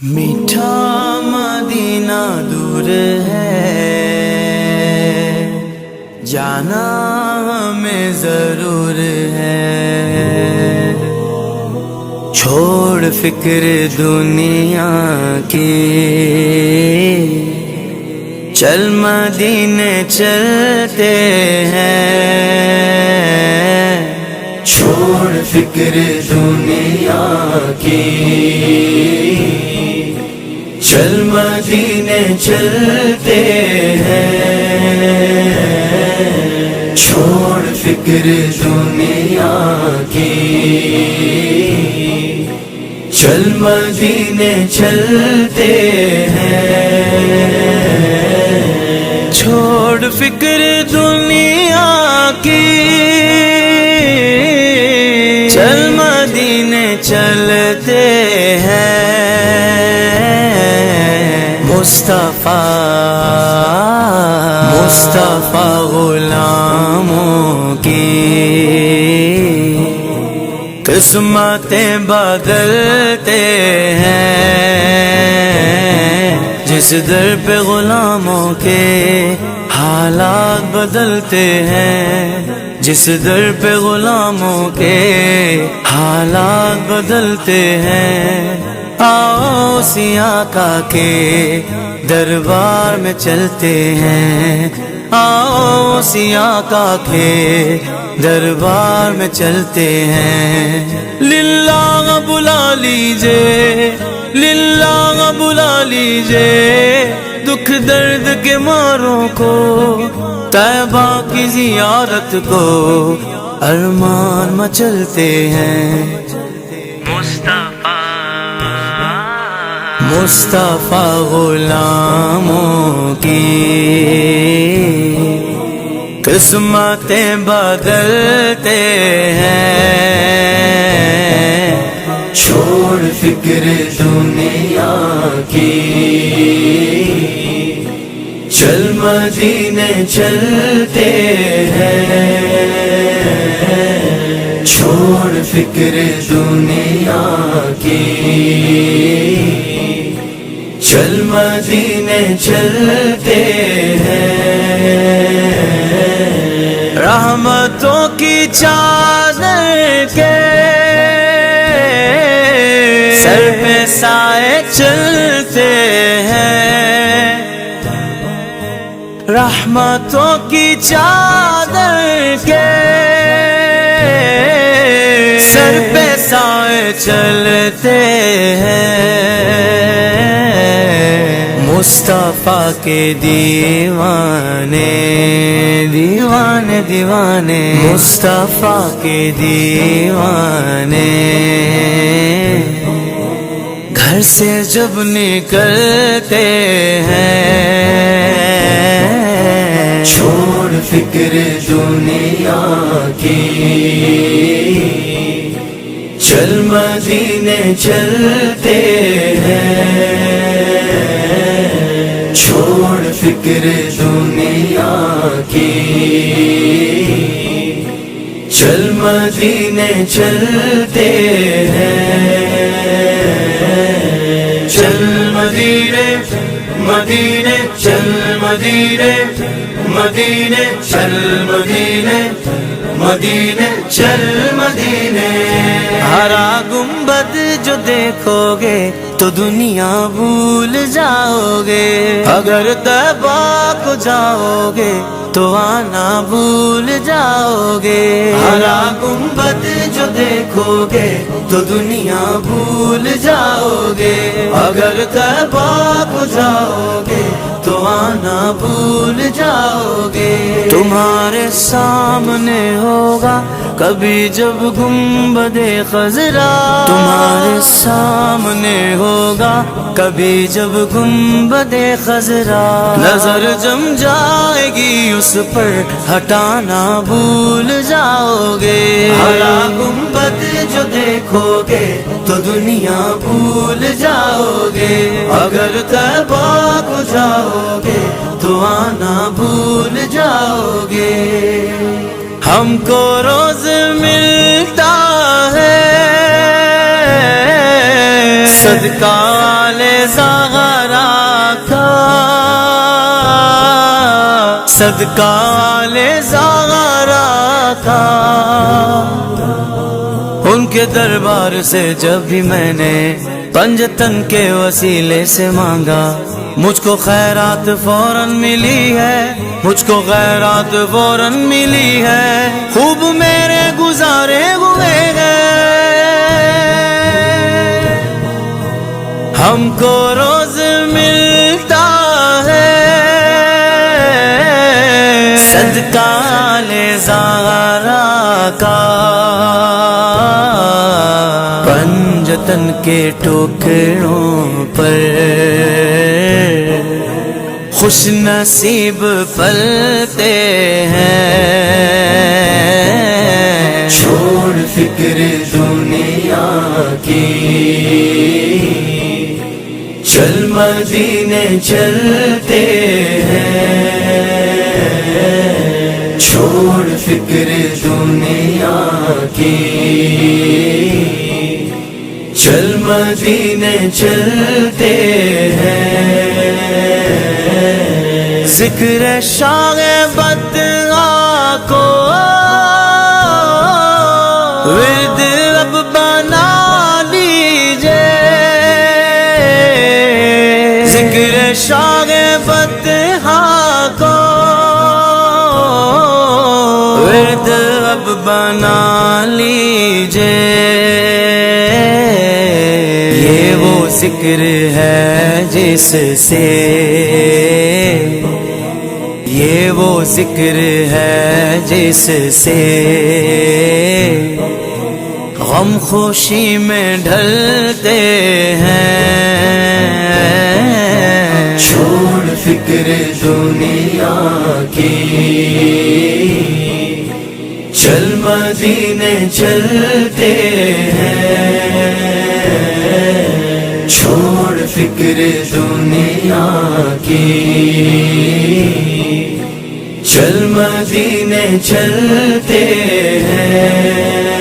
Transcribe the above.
میٹھا مدینہ دور ہے، جانا ہمیں ضرور ہے۔ چھوڑ فکر دنیا کی، چل مدینے چلتے ہیں۔ چھوڑ فکر دنیا کی، چل مدینے چلتے ہیں۔ چھوڑ فکر دنیا کی، چل مدینے چلتے ہیں۔ چھوڑ فکر دنیا کی، چل مدینے چلتے ہیں۔ مصطفیٰ غلاموں کی قسمتیں بدلتے ہیں۔ جس در پہ غلاموں کے حالات بدلتے ہیں، جس در پہ غلاموں کے حالات بدلتے ہیں۔ آؤ سیاہ کا کے دربار میں چلتے ہیں، آؤ سیاہ کا کے دربار میں چلتے ہیں۔ للہ بلا لیجے، للہ بلا لیجے دکھ درد کے ماروں کو، طیبہ کی زیارت کو ارمان مچلتے ہیں۔ مصطفیٰ غلاموں کی قسمتیں بدلتے ہیں۔ چھوڑ فکر دنیا کی، چل مدینے چلتے ہیں۔ چھوڑ فکر دنیا کی، چل مدینے چلتے ہیں۔ رحمتوں کی چادر کے سر پہ سائے چلتے ہیں۔ رحمتوں کی چادر کے سر پہ سائے چلتے ہیں۔ مصطفیٰ کے دیوانے دیوانے دیوانے، مصطفیٰ کے دیوانے گھر سے جب نکلتے ہیں۔ چھوڑ فکر دنیا کی، چل مدینے چلتے ہیں۔ چھوڑ فکر دنیا کی، چل مدینے چلتے ہیں۔ چل مدینے مدینے، چل مدینے مدینے، چل مدینے مدینے، چل مدینے۔ ہرا گنبد جو دیکھو گے تو دنیا بھول جاؤ گے، اگر طیبہ کو جاؤ گے تو آنا بھول جاؤ گے۔ ہرا گنبد جو دیکھو گے تو دنیا بھول جاؤ گے، اگر طیبہ کو جاؤ گے تو آنا بھول جاؤ گے۔ تمہارے سامنے ہوگا کبھی جب گنبد خضرا، تمہارے سامنے ہوگا کبھی جب گنبد خضرا، نظر جم جائے گی اس پر ہٹانا بھول جاؤ گے۔ ہرا گنبد جو دیکھو گے تو دنیا بھول جاؤ گے، اگر طیبہ کو جاؤ گے تو آنا بھول جاؤ گے۔ ہم کو روز ملتا ہے صدقہ والے زغرا کا، صدقہ والے زغرا کا، ان کے دربار سے جب بھی میں نے پنجتن کے وسیلے سے مانگا، مجھ کو خیرات فوراً ملی ہے، مجھ کو خیرات فوراً ملی ہے، خوب میرے گزارے ہوئے گئے، ہم کو روز ملتا ہے صدقہ والے زغرا کا، پنجتن کے ٹوکروں پر خوش نصیب پلتے ہیں، چھوڑ فکر دنیا کی، چل مدینے چلتے ہیں، چھوڑ فکر دنیا کی، چل مدینے چلتے ہیں، ذکر شاہ بدعا کو ورد اب بنا لیجئے، ذکر شاہ بدعا کو ورد اب بنا لیجئے، یہ وہ ذکر ہے جس سے، یہ وہ ذکر ہے جس سے غم خوشی میں ڈھلتے ہیں، چھوڑ فکر دنیا کی، چل مدینے چلتے ہیں، چھوڑ فکر دنیا کی، چل مدینے چلتے ہیں۔